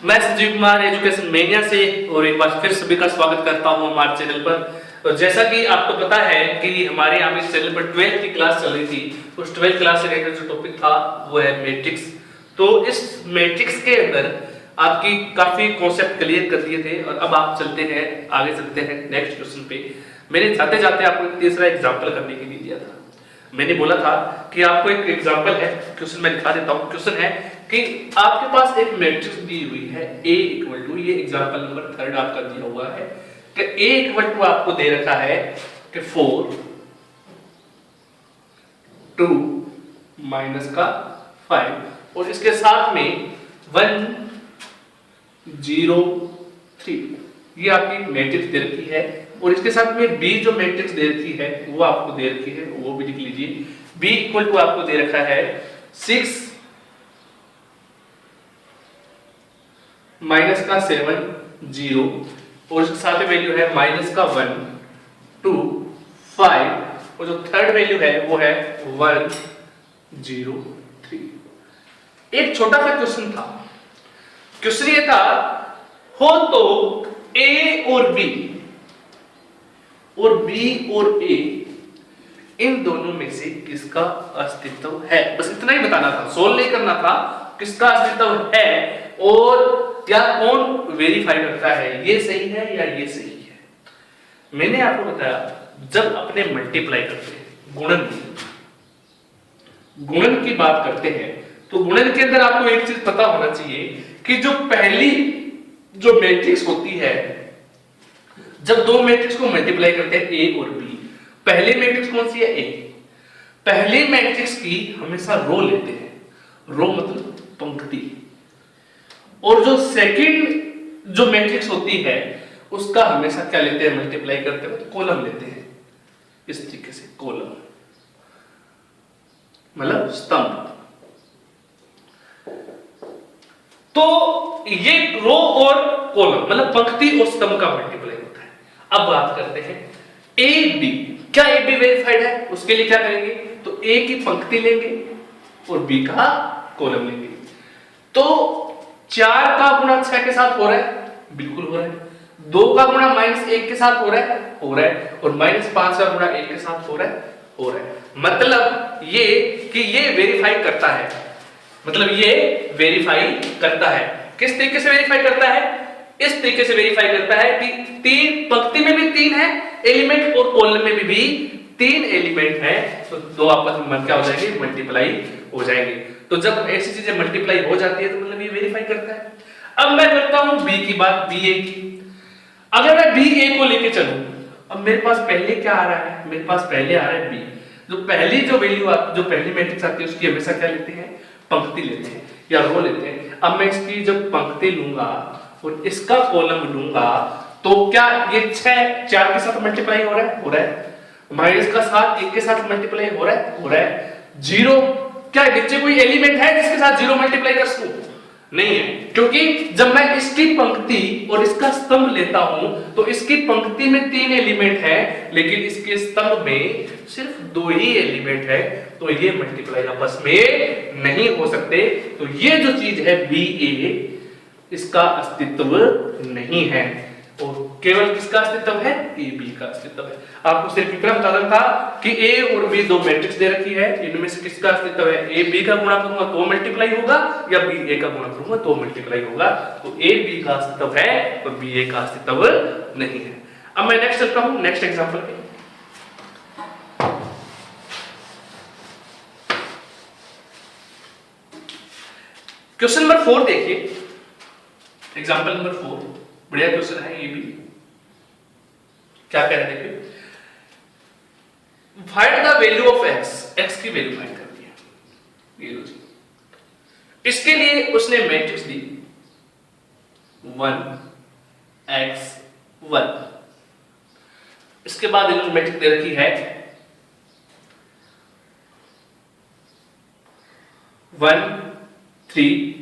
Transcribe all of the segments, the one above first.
मैं Sanjeev Kumar education mania से और एक बार फिर सभी का स्वागत करता हूं हमारे चैनल पर। और जैसा कि आपको पता है कि हमारे यहाँ इस चैनल पर 12th की क्लास चल रही थी, उस 12th क्लास से रिलेटेड जो टॉपिक था वो है मैट्रिक्स। तो इस मैट्रिक्स के अंदर आपकी काफी कॉन्सेप्ट क्लियर कर दिए थे और अब आप चलते हैं आगे, चलते हैं नेक्स्ट क्वेश्चन पे। मैंने जाते जाते आपको एक तीसरा एग्जाम्पल करने के लिए दिया था। मैंने बोला था कि आपको एक एग्जाम्पल है, क्वेश्चन मैं दिखा देता हूँ। क्वेश्चन है कि आपके पास एक मैट्रिक्स दी हुई है A इक्वल टू, ये एग्जाम्पल नंबर 3 आपका दिया हुआ है कि A इक्वल टू आपको दे रखा है कि 4 2 माइनस का 5 और इसके साथ में 1 0 3, ये आपकी मैट्रिक्स दे रखी है। और इसके साथ में B जो मैट्रिक्स दे रखी है वो आपको दे रखी है, वो भी लिख लीजिए। B इक्वल टू आपको दे रखा है 6 माइनस का 7 0 और इसके साथ में वैल्यू है माइनस का 1 2 5 और जो थर्ड वैल्यू है वो है 1 0 3। एक छोटा सा क्वेश्चन था। क्वेश्चन ये था, हो तो A और B और B और A इन दोनों में से किसका अस्तित्व है, बस इतना ही बताना था, सोल्व नहीं करना था। किसका अस्तित्व है और क्या कौन वेरीफाई करता है ये सही है या ये सही है। मैंने आपको बताया जब अपने मल्टीप्लाई करते हैं, गुणन की बात करते हैं, तो गुणन के अंदर आपको एक चीज पता होना चाहिए कि जो पहली जो मैट्रिक्स होती है, जब दो मैट्रिक्स को मल्टीप्लाई करते हैं A और B, पहली मैट्रिक्स कौन सी है A, पहली मैट्रिक्स की हमेशा रो लेते हैं, रो मतलब पंक्ति, और जो सेकंड जो मैट्रिक्स होती है उसका हमेशा क्या लेते हैं, मल्टीप्लाई करते हैं तो कॉलम लेते हैं। इस तरीके से कॉलम मतलब स्तंभ। तो ये रो और कॉलम मतलब पंक्ति और स्तंभ का मल्टीप्लाई होता है। अब बात करते हैं ए बी, क्या ए बी वेरीफाइड है, उसके लिए क्या करेंगे, तो ए की पंक्ति लेंगे और बी का कॉलम लेंगे। तो 4 का गुणा 6 के साथ हो रहा है, बिल्कुल हो रहा है। 2 का गुणा -1 के साथ हो रहा है, हो रहा है। और -5 का गुणा 1 के साथ हो रहा है, हो रहा है। मतलब ये कि ये वेरीफाई करता है, मतलब ये वेरीफाई करता है। किस तरीके से वेरीफाई करता है, इस तरीके से वेरीफाई करता है कि तीन पंक्ति में भी 3 है एलिमेंट और कॉलम में भी 3 एलिमेंट है, तो दो आपस में क्या हो जाएंगे, मल्टीप्लाई हो जाएंगे। तो जब ऐसी चीजें मल्टीप्लाई हो जाती है तो मतलब ये वेरीफाई करता है। अब मैं करता हूं बी की बात, बी ए की। अगर मैं बी ए को लेके चलूं, अब मेरे पास पहले क्या आ रहा है, मेरे पास पहले आ रहा है बी। जो पहली जो वैल्यू जो पहली मैट्रिक्स आती है उसकी हमेशा क्या लेते हैं, पंक्ति लेते हैं या रो लेते हैं। अब मैं इसकी जब पंक्ति लूंगा और इसका कॉलम लूंगा तो क्या ये 6 4 के साथ मल्टीप्लाई हो रहा है, हो रहा है। माइनस का 7 1 के साथ मल्टीप्लाई हो रहा है, हो रहा है। 0, क्या नीचे कोई एलिमेंट है जिसके साथ 0 मल्टीप्लाई कर सकूं, नहीं है, क्योंकि जब मैं इसकी पंक्ति और इसका स्तंभ लेता हूं तो इसकी पंक्ति में 3 एलिमेंट है लेकिन इसके स्तंभ में सिर्फ 2 ही एलिमेंट है, तो ये मल्टीप्लाई आपस में नहीं हो सकते। तो ये जो चीज है बी ए, इसका अस्तित्व नहीं है और केवल किसका अस्तित्व है, ए बी का अस्तित्व है। आपको सिर्फ इतना बताना था कि ए और बी दो मैट्रिक्स दे रखी है, इनमें से किसका अस्तित्व है, ए बी का गुणा करूंगा तो मल्टीप्लाई होगा या बी ए का गुणा करूंगा तो मल्टीप्लाई होगा। तो ए बी का अस्तित्व है और बी ए का अस्तित्व नहीं है। अब मैं नेक्स्ट चलता हूं, नेक्स्ट एग्जांपल पे। क्वेश्चन नंबर 4 देखिए, एग्जांपल नंबर 4, बढ़िया क्वेश्चन है ये भी। क्या कह रहे हैं देखिए, find the value of x, x की वैल्यू फाइंड करनी है। ये लो जी, इसके लिए उसने मैट्रिक्स दी 1 x 1, इसके बाद इन्होंने मैट्रिक्स दे रखी है 1 3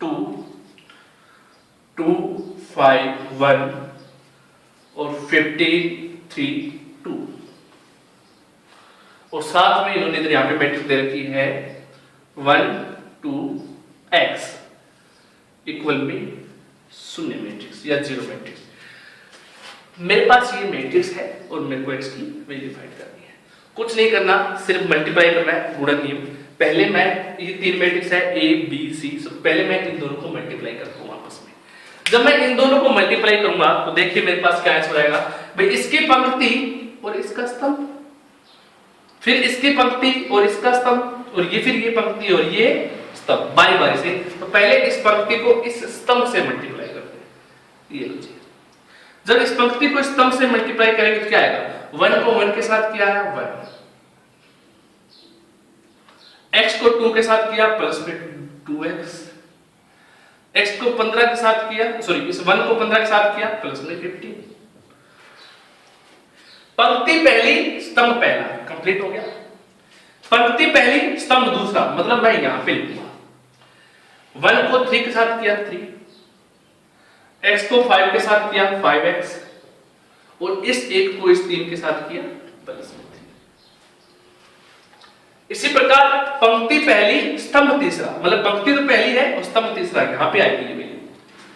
2 2 5 1 और 15 3 2 और साथ में इन्होंने इधर यहां पे मैट्रिक्स दे रखी है 1 2 x इक्वल में शून्य मैट्रिक्स या जीरो मैट्रिक्स। मेरे पास ये मैट्रिक्स है और मेरे को x की वैल्यू फाइंड करनी है। कुछ नहीं करना, सिर्फ मल्टीप्लाई करना है, गुणन नियम। पहले मैं ये तीन मैट्रिक्स है A B C, पहले मैं इन दोनों को मल्टीप्लाई करता हूँ आपस में। जब मैं इन दोनों को मल्टीप्लाई करूंगा तो देखिए मेरे पास क्या आंसर आएगा भाई, इसकी पंक्ति और इसका स्तंभ, फिर इसकी पंक्ति और इसका स्तंभ, और ये फिर ये पंक्ति और ये स्तंभ, बारी बारी से। तो पहले इस पंक्ति को इस स्तंभ से मल्टीप्लाई करते हैं, ये लीजिए। जब इस पंक्ति को स्तंभ से मल्टीप्लाई करेंगे तो क्या आएगा, 1 को 1 के साथ किया है 1, x को 2 के साथ किया प्लस में 2x, x को 15 के साथ किया, सॉरी इस 1 को 15 के साथ किया प्लस में 15। पंक्ति पहली स्तंभ पहला कंप्लीट हो गया, पंक्ति पहली स्तंभ दूसरा, मतलब मैं यहां पे लिखूंगा 1 को 3 के साथ किया 3, x को 5 के साथ किया 5x, और इस 1 को इस 3 के साथ किया प्लस में 3। इसी प्रकार पंक्ति पहली स्तंभ तीसरा, मतलब पंक्ति तो पहली है और स्तंभ तीसरा यहां पे आएगी ये वैल्यू।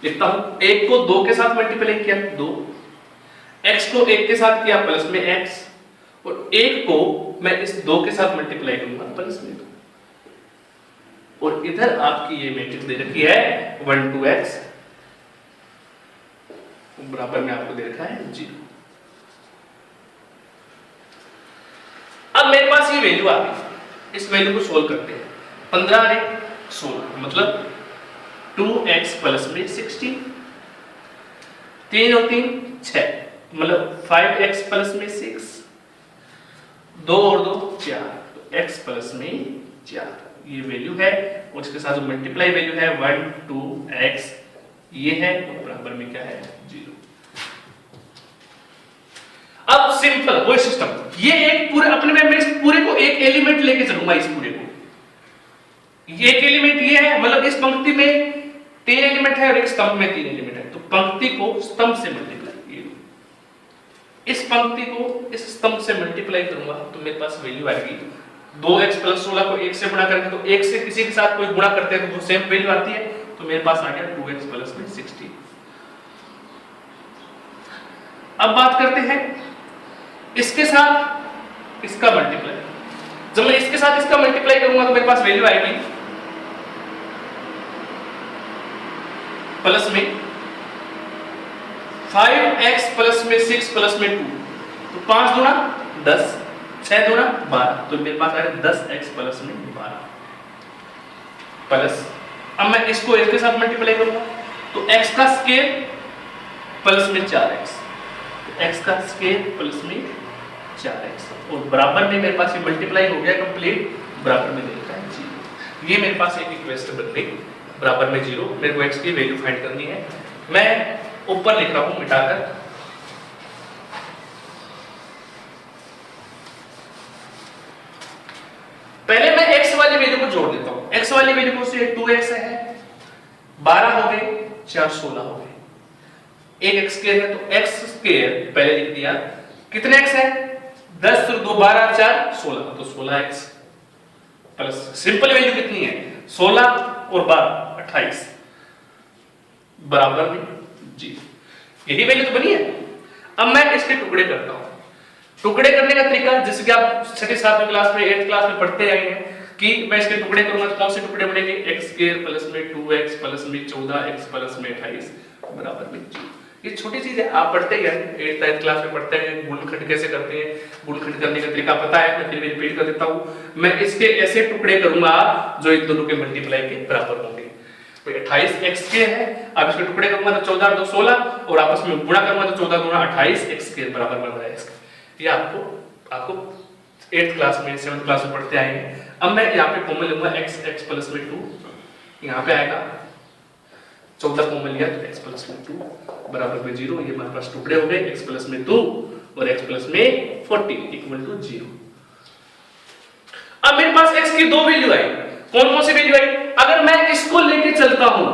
लिखता हूं 1 को 2 के साथ मल्टीप्लाई किया 2, x को 1 के साथ किया प्लस में x, और 1 को मैं इस 2 के साथ मल्टीप्लाई करूंगा प्लस में 2, और इधर आपकी ये मैट्रिक्स दे रखी है 1 2x, बराबर में आपको दे रखा है 0। अब मेरे पास ये वैल्यू आ गई, इस वैल्यू को सोल्व करते हैं। 15 रे 16 मतलब 2x प्लस में 16, 3 और 3 6 मतलब 5x प्लस में 6, 2 और 2 4, तो x प्लस में 4 ये वैल्यू है, और इसके साथ जो मल्टीप्लाई वैल्यू है 1 2x ये है, और बराबर में क्या है 0। अब सिंपल वही सिस्टम, ये एक पूरे अपने में मैं इस पूरे को एक एलिमेंट लेके चलूंगा, इस पूरे को ये एक एलिमेंट ये है, मतलब इस पंक्ति में 3 एलिमेंट है और एक स्तंभ में 3 एलिमेंट है, तो पंक्ति को स्तंभ से मल्टीप्लाई, इस पंक्ति को इस स्तंभ से मल्टीप्लाई करूंगा तो मेरे पास वैल्यू आएगी 2x प्लस 16 को 1 से गुणा करके, तो 1 से किसी के साथ कोई गुणा करते हैं तो वो सेम वैल्यू आती है, तो मेरे पास आ गया 2x प्लस में 16। अब बात करते हैं इसके साथ इसका मल्टीप्लाई। जब मैं इसके साथ इसका मल्टीप्लाई करूंगा तो मेरे पास वैल्यू आएगी प्लस में 5x प्लस में 6 प्लस में 2, तो 5 दूना 10, 6 दूना 12, तो मेरे पास आएगा 10x प्लस में 12 प्लस। अब मैं इसको इसके साथ मल्टीप्लाई करूंगा तो x का स्क्वायर प्लस में 4x, x का स्क्वायर प्लस में 4x, और बराबर में मेरे पास ये मल्टीप्लाई हो गया कंप्लीट, बराबर में देता है 0। ये मेरे पास एक इक्वेशन बन गई बराबर में 0। मेरे को x की वैल्यू फाइंड करनी है, मैं ऊपर लिख रहा हूं मिटाकर, पहले मैं x वाली वैल्यू को जोड़ देता हूं। x वाली वैल्यू को से 2x है, 12 हो गए 4 16 हो गए, एक x स्क्वायर है तो x स्क्वायर पहले लिख दिया, कितने x है 10 और 2 12 4 16, तो 16x प्लस सिंपल वैल्यू कितनी है 16 और 12 28 बराबर में 0। यही वैल्यू तो बनी है। अब मैं इसके टुकड़े करता हूं। टुकड़े करने का तरीका जैसे कि आप 6ठी 7वीं क्लास में 8th क्लास में पढ़ते आए हैं कि मैं इसके टुकड़े करूंगा तो कौन से टुकड़े बनेंगे, x स्क्वायर प्लस में 2x प्लस में 14x प्लस में 28 बराबर में 0। ये छोटी चीज है, आप पढ़ते हैं 8th 9th क्लास में पढ़ते हैं गुणनखंड कैसे करते हैं, गुणनखंड करने का तरीका पता है, मैं फिर भी रिपीट कर देता हूं। मैं इसके ऐसे टुकड़े करूंगा जो इन दोनों के मल्टीप्लाई के बराबर होंगे। तो 28x स्क्वायर है, अब इसके टुकड़े करूंगा तो 14 2 16 और आपस में गुणा करूंगा तो 14 गुणा 28x स्क्वायर बराबर बन रहा है इसका। ये आपको 8th क्लास में 7th क्लास में पढ़ते आए हैं। अब मैं यहाँ पे कॉमन लूंगा x प्लस में 2, यहाँ पे आएगा 14 कॉमन लिया तो x प्लस में 2 बराबर में 0। ये हमारे पास टुकड़े हो गए x प्लस में 2 और x प्लस में 14 इक्वल टू 0। अब मेरे पास x की दो वैल्यू आई, कौन कौन सी वैल्यू आई, अगर मैं इसको लेके चलता हूं,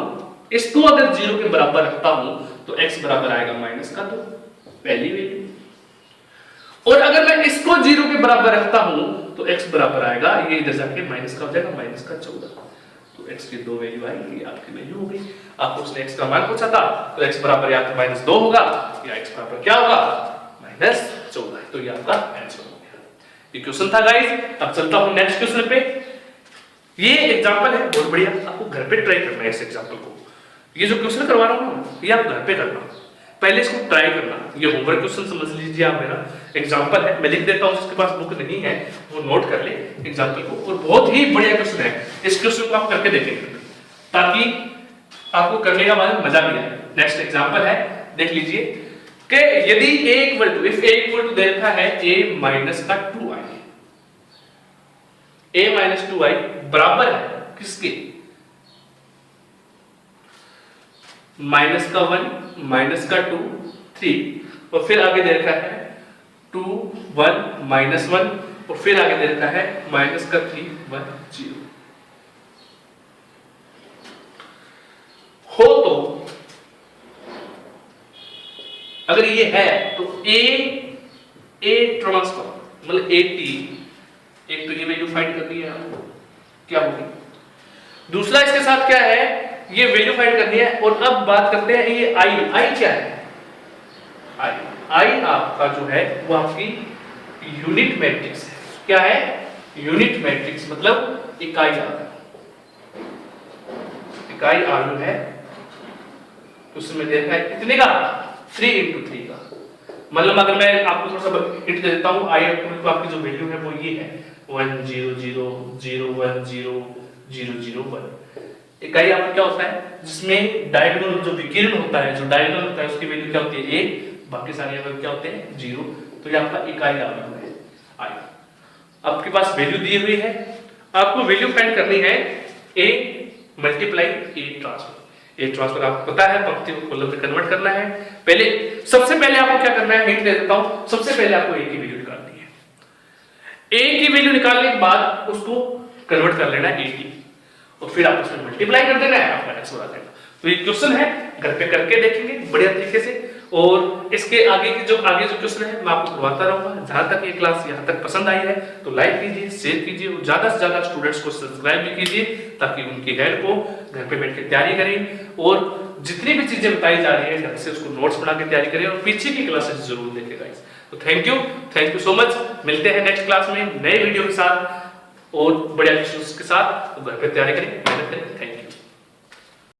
इसको अगर 0 के बराबर रखता हूं तो x बराबर आएगा -2 पहली वैल्यू, और अगर मैं इसको 0 के बराबर रखता हूं तो x बराबर आएगा, ये इधर जाके माइनस का हो जाएगा -14, तो तो x की 2 वैल्यू आई, ये आपकी वैल्यू हो गई। आपको उसने x का मान पूछा था, तो x बराबर या तो -2 होगा या x बराबर क्या होगा, -14। तो ये आपका आंसर हो गया। ये क्वेश्चन था गाइस। अब चलता हूं नेक्स्ट क्वेश्चन पे। ये एग्जांपल है बहुत बढ़िया, आपको घर पे ट्राई करना है इस एग्जांपल को। ये जो क्वेश्चन करवा रहा हूं ना, ये आप घर पे करना, पहले इसको ट्राई करना। ये होमवर्क क्वेश्चन समझ लीजिए आप, मेरा एग्जांपल है, मैं लिख देता हूं, जिसके पास बुक नहीं है वो नोट कर ले एग्जांपल को। और बहुत ही बढ़िया क्वेश्चन है, इस क्वेश्चन को आप करके देखेंगे ताकि आपको करने का बाद मजा भी आए। नेक्स्ट एग्जांपल है, देख लीजिए कि यदि a equal to, if a equal to D रखा है a माइनस का 2i, a माइनस 2i बराबर है किसके, माइनस का 1, माइनस का 2, 3, और फिर आगे दे रखा है 2, 1, माइनस 1, और फिर आगे दे रखा है माइनस का 3, 1, 0 हो। तो अगर ये है तो a ट्रांसफर मतलब at, एक तो ये वैल्यू फाइंड करनी है आपको, क्या होगी। दूसरा इसके साथ क्या है, ये वैल्यू फाइंड करनी है। और अब बात करते हैं ये i क्या है, i आपका जो है वो आपकी यूनिट मैट्रिक्स है। क्या है, यूनिट मैट्रिक्स, मतलब इकाई आव्यूह, इकाई आव्यूह है। उसमें देखा है कितने का, 3 × 3 का। मतलब अगर मैं आपको थोड़ा सा हिंट दे देता हूं, i तो आपकी जो वैल्यू है वो ये है 1 0 0 0 1 0 0 0 1। इकाई आव्यूह क्या होता है, जिसमें डायगोनल जो विकिरण होता है, जो डायगोनल होता है उसकी वैल्यू क्या होती है 1, बाकी सारे आव्यूह क्या होते हैं 0। तो ये आपका इकाई आव्यूह है i। आपके पास वैल्यू दी हुई है, आपको वैल्यू फाइंड करनी है a multiply a transfer. A transfer आपको पता है, पंक्ति को कॉलम में कन्वर्ट करना है। पहले सबसे पहले आपको क्या करना है, हिंट दे देता हूं, सबसे पहले आपको ए की वैल्यू निकालनी है। ए की वैल्यू निकालने के बाद उसको कन्वर्ट कर लेना है 80, और फिर आप उसमें मल्टीप्लाई कर देना है, आपका आंसर आ जाएगा। तो ये क्वेश्चन है, घर पे करके देखेंगे बढ़िया तरीके से। और इसके आगे जो क्वेश्चन है मैं आपको करवाता रहूंगा। जहां तक ये क्लास यहां तक पसंद आई है तो लाइक कीजिए, शेयर कीजिए, और ज्यादा से ज्यादा स्टूडेंट्स को सब्सक्राइब भी कीजिए, ताकि उनकी हेल्प हो, घर पे बैठ के तैयारी करें। और जितनी भी चीजें बताई जा रही है घर से उसको नोट्स बना के तैयारी करें, और पीछे की क्लासेस जरूर देखें गाइस। तो थैंक यू सो मच। मिलते हैं नेक्स्ट क्लास में नए वीडियो के साथ और बढ़िया क्वेश्चंस के साथ। तो घर पे तैयारी करें, मेहनत करें। Thank you.